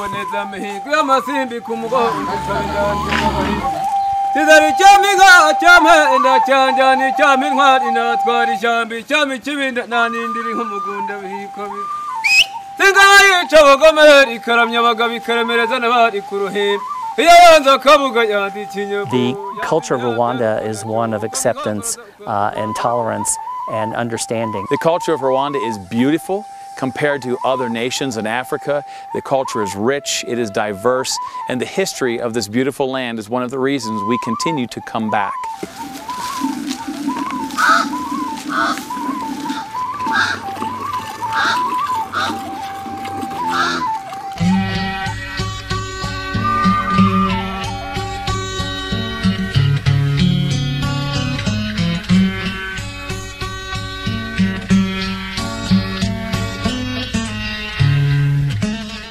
The culture of Rwanda is one of acceptance and tolerance and understanding. The culture of Rwanda is beautiful compared to other nations in Africa. The culture is rich, it is diverse, and the history of this beautiful land is one of the reasons we continue to come back.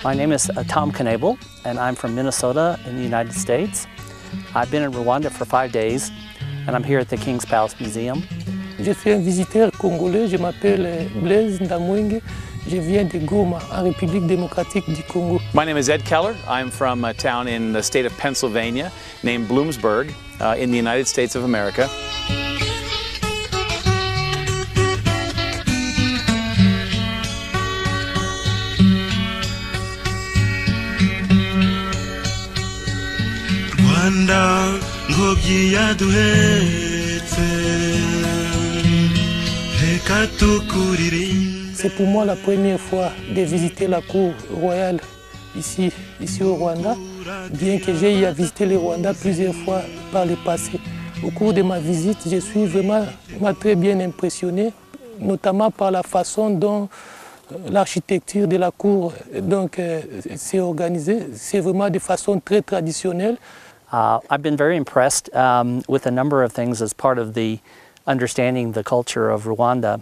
My name is Tom Knebel, and I'm from Minnesota in the United States. I've been in Rwanda for 5 days, and I'm here at the King's Palace Museum. Je suis un visiteur congolais, je m'appelle Blaise Ndamwenge. Je viens de Goma, en République démocratique du Congo. My name is Ed Keller. I'm from a town in the state of Pennsylvania named Bloomsburg in the United States of America. C'est pour moi la première fois de visiter la cour royale ici au Rwanda, bien que j'ai eu à visiter le Rwanda plusieurs fois par le passé. Au cours de ma visite, je suis vraiment très bien impressionné, notamment par la façon dont l'architecture de la cour s'est organisée. C'est vraiment de façon très traditionnelle. I've been very impressed with a number of things as part of the understanding the culture of Rwanda.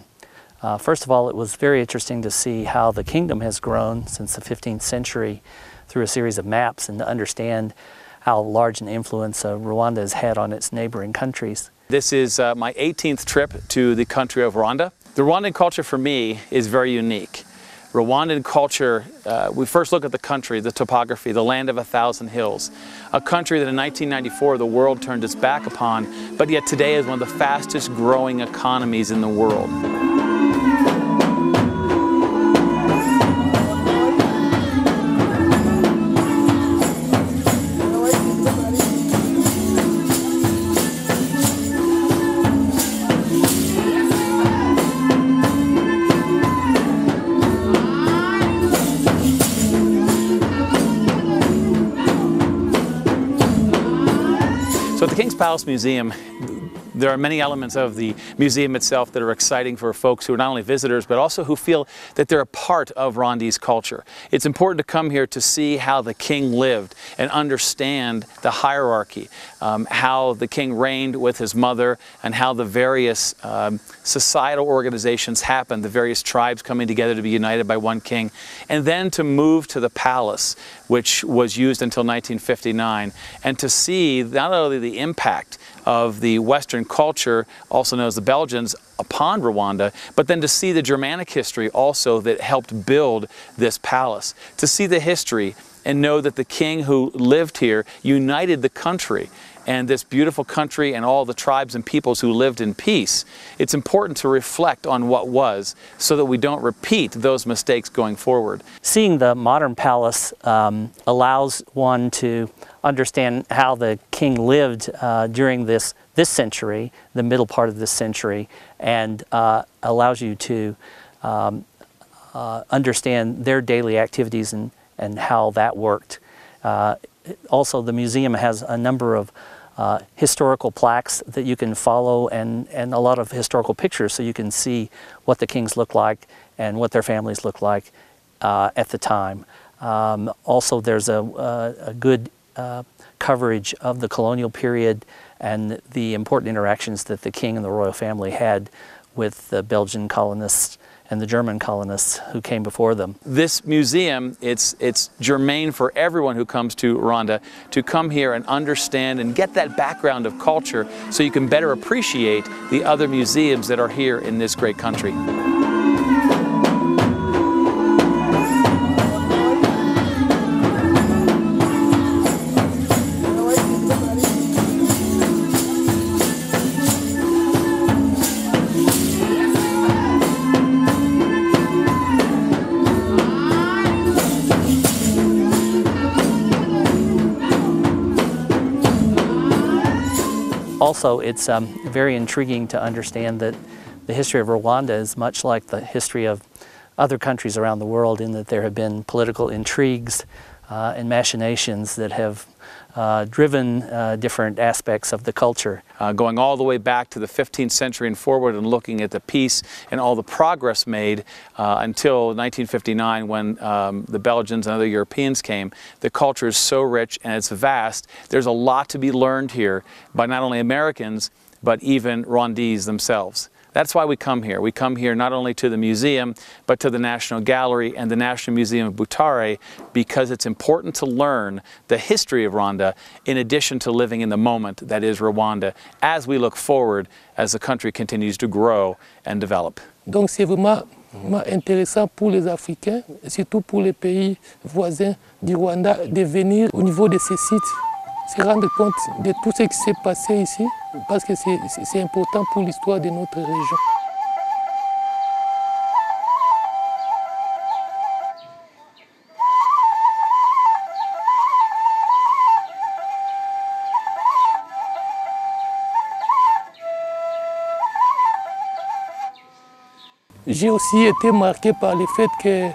First of all, it was very interesting to see how the kingdom has grown since the 15th century through a series of maps, and to understand how large an influence Rwanda has had on its neighboring countries. This is my 18th trip to the country of Rwanda. The Rwandan culture for me is very unique. Rwandan culture, we first look at the country, the topography, the land of 1,000 hills. A country that in 1994 the world turned its back upon, but yet today is one of the fastest growing economies in the world. So at the King's Palace Museum, there are many elements of the museum itself that are exciting for folks who are not only visitors, but also who feel that they're a part of Rwandese culture. It's important to come here to see how the king lived and understand the hierarchy, how the king reigned with his mother, and how the various societal organizations happened, the various tribes coming together to be united by one king, and then to move to the palace, which was used until 1959, and to see not only the impact of the Western culture, also known as the Belgians, upon Rwanda, but then to see the Germanic history also that helped build this palace. To see the history and know that the king who lived here united the country, and this beautiful country and all the tribes and peoples who lived in peace. It's important to reflect on what was so that we don't repeat those mistakes going forward. Seeing the modern palace allows one to understand how the king lived during this century, the middle part of this century, and allows you to understand their daily activities and how that worked. Also, the museum has a number of historical plaques that you can follow, and a lot of historical pictures, so you can see what the kings looked like and what their families looked like at the time. Also, there's a good coverage of the colonial period and the important interactions that the king and the royal family had with the Belgian colonists and the German colonists who came before them. This museum, it's germane for everyone who comes to Rwanda to come here and understand and get that background of culture so you can better appreciate the other museums that are here in this great country. Also, it's very intriguing to understand that the history of Rwanda is much like the history of other countries around the world, in that there have been political intrigues and machinations that have driven different aspects of the culture. Going all the way back to the 15th century and forward, and looking at the peace and all the progress made until 1959, when the Belgians and other Europeans came. The culture is so rich and it's vast. There's a lot to be learned here by not only Americans, but even Rwandese themselves. That's why we come here. We come here not only to the museum, but to the National Gallery and the National Museum of Butare, because it's important to learn the history of Rwanda in addition to living in the moment that is Rwanda, as we look forward as the country continues to grow and develop. Donc c'est vraiment intéressant pour les Africains, et surtout pour les pays voisins du Rwanda, de venir au niveau de ces sites, se rendre compte de tout ce qui s'est passé ici, parce que c'est important pour l'histoire de notre région. J'ai aussi été marqué par le fait que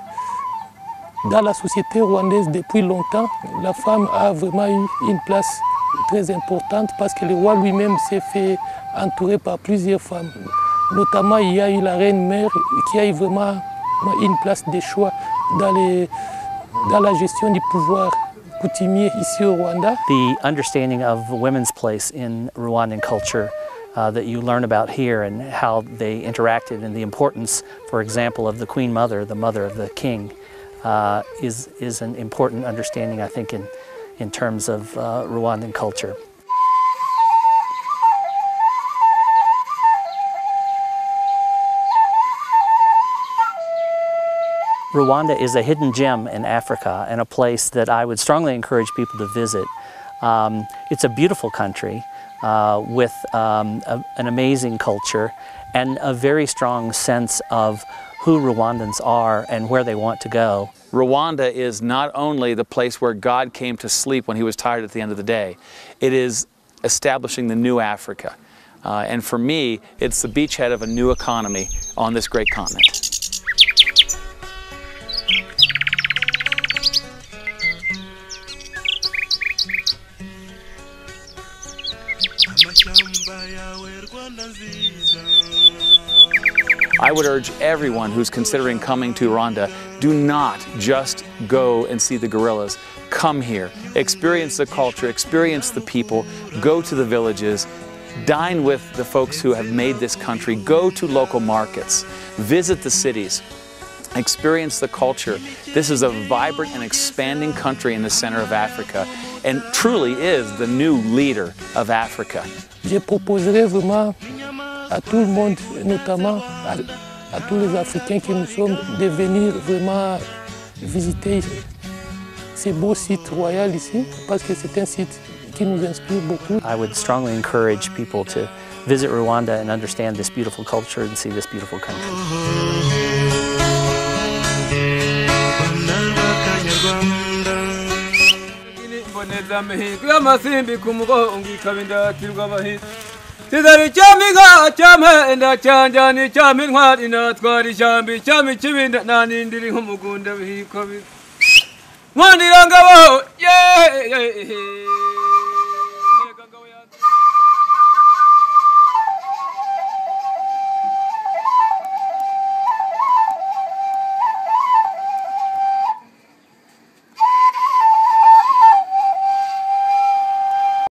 dans la société rwandaise, depuis longtemps, la femme a vraiment eu une place très importante, parce que le roi lui-même s'est fait entourer par plusieurs femmes. Notamment, il y a eu la reine-mère qui a eu vraiment une place de choix dans la gestion du pouvoir coutumier ici au Rwanda. The understanding of women's place in Rwandan culture that you learn about here, and how they interacted, and the importance, for example, of the Queen Mother, the mother of the king, is an important understanding, I think, in terms of Rwandan culture. Rwanda is a hidden gem in Africa, and a place that I would strongly encourage people to visit. It's a beautiful country with an amazing culture and a very strong sense of who Rwandans are and where they want to go. Rwanda is not only the place where God came to sleep when he was tired at the end of the day, it is establishing the new Africa. And for me, it's the beachhead of a new economy on this great continent. I would urge everyone who's considering coming to Rwanda, do not just go and see the gorillas. Come here, experience the culture, experience the people, go to the villages, dine with the folks who have made this country, go to local markets, visit the cities, experience the culture. This is a vibrant and expanding country in the center of Africa, and truly is the new leader of Africa. Je proposerai vraiment à tout le monde, notamment à tous les Africains que nous sommes, de venir vraiment visiter ces beaux sites royaux ici, parce que c'est un site qui nous inspire beaucoup. I would strongly encourage people to visit Rwanda and understand this beautiful culture and see this beautiful country. Tidari chamiga chama enda chanjani chami ntwari natwari chambi chami chibinda nanindiri nk'umugunda bihikobi Mwandirangabo yeah